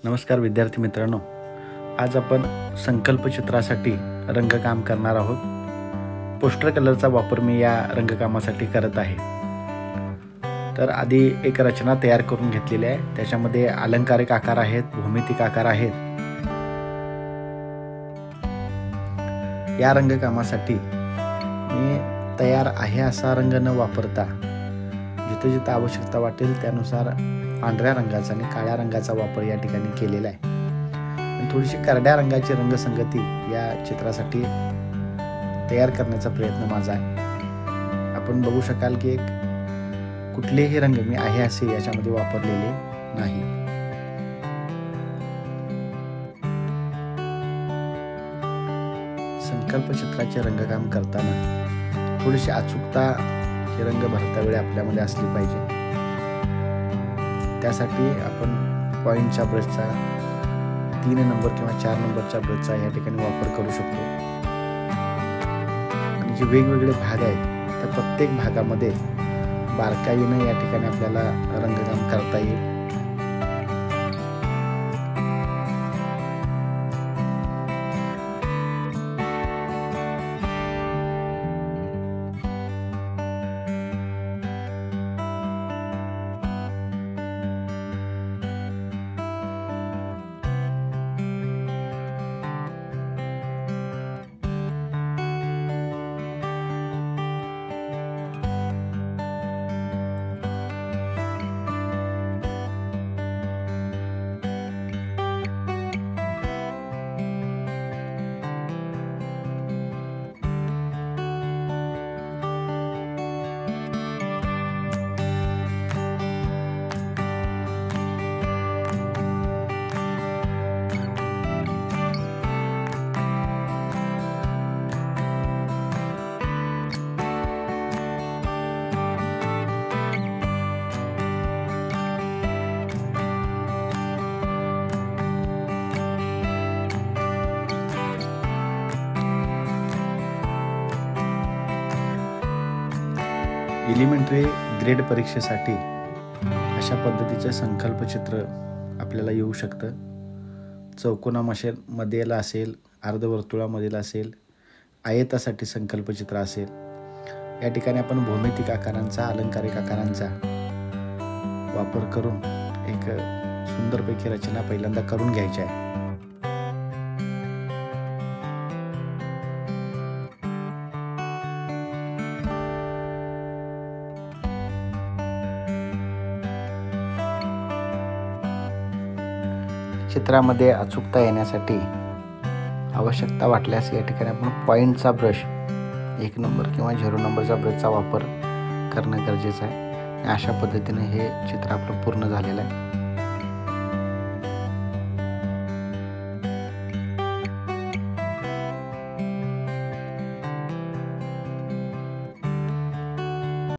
नमस्कार विद्यार्थी मित्रांनो, आज आपण संकल्प चित्रासाठी रंगकाम करणार आहोत। पोस्टर कलरचा वापर मी या रंगकामासाठी करत आहे। तर आधी एक रचना तयार करून घेतलेली आहे। त्याच्यामध्ये अलंकारिक आकार आहेत, भौमितिक आकार आहेत। या रंगकामासाठी मी तयार आहे असा रंग न वापरता जिथे जिथे आवश्यकता वाटेल त्यानुसार पांढऱ्या रंगाचा आणि काळ्या रंगाचा वापर या ठिकाणी केलेला आहे। थोडीशी करड्या रंगाची रंगसंगती या चित्रासाठी तयार करण्याचा प्रयत्न माझा आहे। आपण बघू शकाल की कुठलेही रंग मी आहे असे याच्यामध्ये वापरलेले नाही। संकल्प चित्राचे रंगकाम करताना थोडीशी अचूकता हे रंग भरता वेळी आपल्यामध्ये असली पाहिजे। त्यासाठी आपण पॉइंटच्या ब्रशचा 3 नंबर किंवा 4 नंबरच्या ब्रशचा या ठिकाणी वापर करू शकतो। आणि जे वेगवेगळे भाग आहेत त्या प्रत्येक भागामध्ये बारकाईने या ठिकाणी आपल्याला रंगकाम करता येईल। एलिमेंटरी ग्रेड परीक्षेसाठी अशा पद्धतीचे संकल्प चित्र आपल्याला येऊ शकतं। चौकोनामधील असेल, अर्धवर्तुळामधील असेल, आयतासाठी संकल्प चित्र असेल। या ठिकाणी आपण भौमितिक आकारांचा, अलंकारिक आकारांचा वापर करून एक सुंदरपैकी रचना पहिल्यांदा करून घ्यायची आहे। चित्रामध्ये अचूकता येण्यासाठी आवश्यकता वाटल्यास या ठिकाणी आपण पॉइंटचा ब्रश 1 नंबर किंवा 0 नंबरचा ब्रशचा वापर करणं गरजेचं आहे। अशा पद्धतीने हे चित्र आपलं पूर्ण झालेलं आहे।